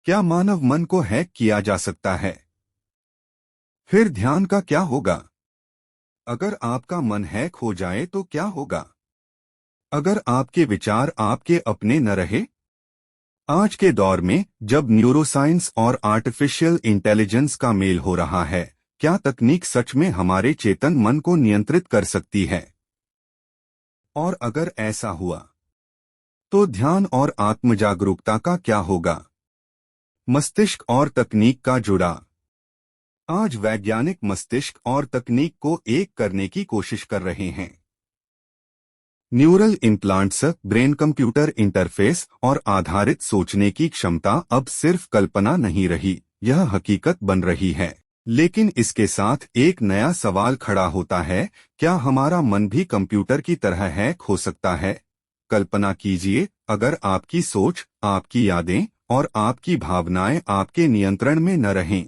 क्या मानव मन को हैक किया जा सकता है? फिर ध्यान का क्या होगा? अगर आपका मन हैक हो जाए तो क्या होगा? अगर आपके विचार आपके अपने न रहे? आज के दौर में जब न्यूरोसाइंस और आर्टिफिशियल इंटेलिजेंस का मेल हो रहा है, क्या तकनीक सच में हमारे चेतन मन को नियंत्रित कर सकती है? और अगर ऐसा हुआ, तो ध्यान और आत्मजागरूकता का क्या होगा? मस्तिष्क और तकनीक का जुड़ा। आज वैज्ञानिक मस्तिष्क और तकनीक को एक करने की कोशिश कर रहे हैं। Neural implants, brain computer interface और आधारित सोचने की क्षमता अब सिर्फ कल्पना नहीं रही, यह हकीकत बन रही है। लेकिन इसके साथ एक नया सवाल खड़ा होता है, क्या हमारा मन भी कंप्यूटर की तरह हैक हो सकता है? कल्पना कीजिए, अगर आपकी सोच, आपकी यादें और आपकी भावनाएं आपके नियंत्रण में न रहें।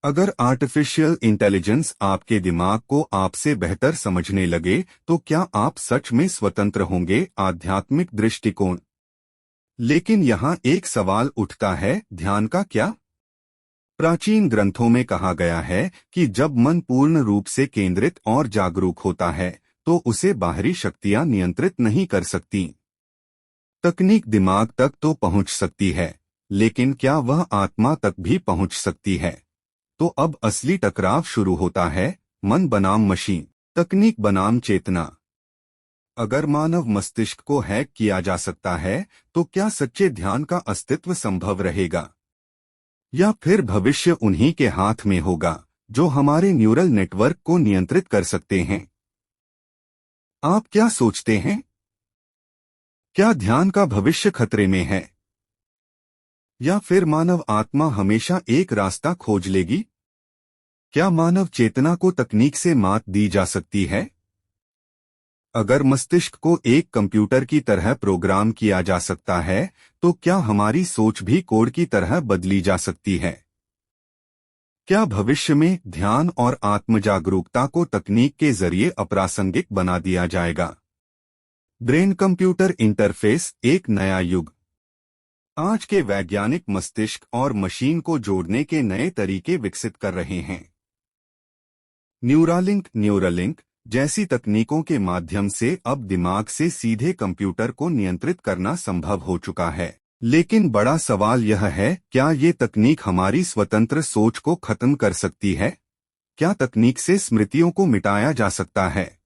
अगर आर्टिफिशियल इंटेलिजेंस आपके दिमाग को आपसे बेहतर समझने लगे, तो क्या आप सच में स्वतंत्र होंगे? आध्यात्मिक दृष्टिकोण। लेकिन यहाँ एक सवाल उठता है, ध्यान का क्या? प्राचीन ग्रंथों में कहा गया है कि जब मन पूर्ण रूप से केंद्रित और जागरूक होता है, तो उसे बाहरी शक्तियां नियंत्रित नहीं कर सकती। तकनीक दिमाग तक तो पहुंच सकती है, लेकिन क्या वह आत्मा तक भी पहुंच सकती है? तो अब असली टकराव शुरू होता है, मन बनाम मशीन, तकनीक बनाम चेतना। अगर मानव मस्तिष्क को हैक किया जा सकता है, तो क्या सच्चे ध्यान का अस्तित्व संभव रहेगा? या फिर भविष्य उन्हीं के हाथ में होगा, जो हमारे न्यूरल नेटवर्क को नियंत्रित कर सकते हैं? आप क्या सोचते हैं? क्या ध्यान का भविष्य खतरे में है? या फिर मानव आत्मा हमेशा एक रास्ता खोज लेगी? क्या मानव चेतना को तकनीक से मात दी जा सकती है? अगर मस्तिष्क को एक कंप्यूटर की तरह प्रोग्राम किया जा सकता है, तो क्या हमारी सोच भी कोड की तरह बदली जा सकती है? क्या भविष्य में ध्यान और आत्मजागरूकता को तकनीक के जरिए अप्रासंगिक बना दिया जाएगा? ब्रेन कंप्यूटर इंटरफेस, एक नया युग। आज के वैज्ञानिक मस्तिष्क और मशीन को जोड़ने के नए तरीके विकसित कर रहे हैं। न्यूरालिंक जैसी तकनीकों के माध्यम से अब दिमाग से सीधे कंप्यूटर को नियंत्रित करना संभव हो चुका है। लेकिन बड़ा सवाल यह है, क्या ये तकनीक हमारी स्वतंत्र सोच को खत्म कर सकती है? क्या तकनीक से स्मृतियों को मिटाया जा सकता है?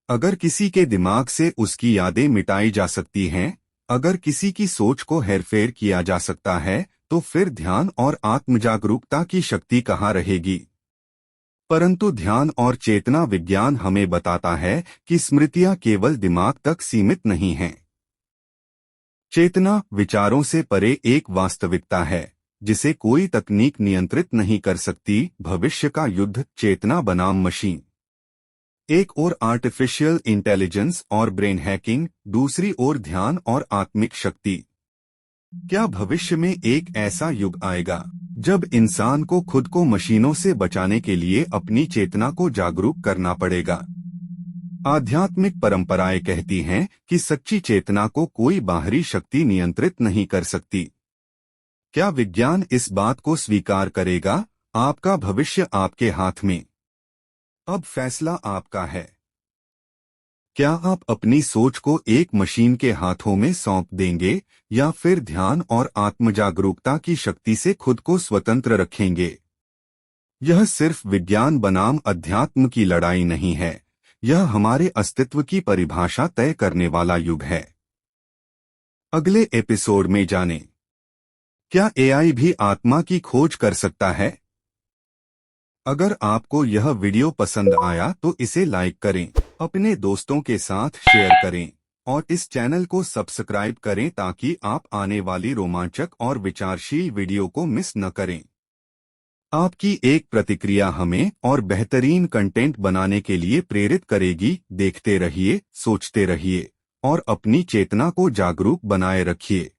अगर किसी के दिमाग से उसकी यादें मिटाई जा सकती हैं, अगर किसी की सोच को हेरफेर किया जा सकता है, तो फिर ध्यान और आत्मजागरूकता की शक्ति कहाँ रहेगी? परंतु ध्यान और चेतना विज्ञान हमें बताता है कि स्मृतियां केवल दिमाग तक सीमित नहीं हैं। चेतना विचारों से परे एक वास्तविकता है, जिसे कोई तकनीक नियंत्रित नहीं कर सकती। भविष्य का युद्ध, चेतना बनाम मशीन। एक ओर आर्टिफिशियल इंटेलिजेंस और ब्रेन हैकिंग, दूसरी ओर ध्यान और आत्मिक शक्ति। क्या भविष्य में एक ऐसा युग आएगा जब इंसान को खुद को मशीनों से बचाने के लिए अपनी चेतना को जागरूक करना पड़ेगा? आध्यात्मिक परंपराएं कहती हैं कि सच्ची चेतना को कोई बाहरी शक्ति नियंत्रित नहीं कर सकती। क्या विज्ञान इस बात को स्वीकार करेगा? आपका भविष्य आपके हाथ में। अब फैसला आपका है। क्या आप अपनी सोच को एक मशीन के हाथों में सौंप देंगे, या फिर ध्यान और आत्मजागरूकता की शक्ति से खुद को स्वतंत्र रखेंगे? यह सिर्फ विज्ञान बनाम अध्यात्म की लड़ाई नहीं है, यह हमारे अस्तित्व की परिभाषा तय करने वाला युग है। अगले एपिसोड में जानें, क्या एआई भी आत्मा की खोज कर सकता है? अगर आपको यह वीडियो पसंद आया तो इसे लाइक करें, अपने दोस्तों के साथ शेयर करें और इस चैनल को सब्सक्राइब करें ताकि आप आने वाली रोमांचक और विचारशील वीडियो को मिस न करें। आपकी एक प्रतिक्रिया हमें और बेहतरीन कंटेंट बनाने के लिए प्रेरित करेगी। देखते रहिए, सोचते रहिए और अपनी चेतना को जागरूक बनाए रखिए।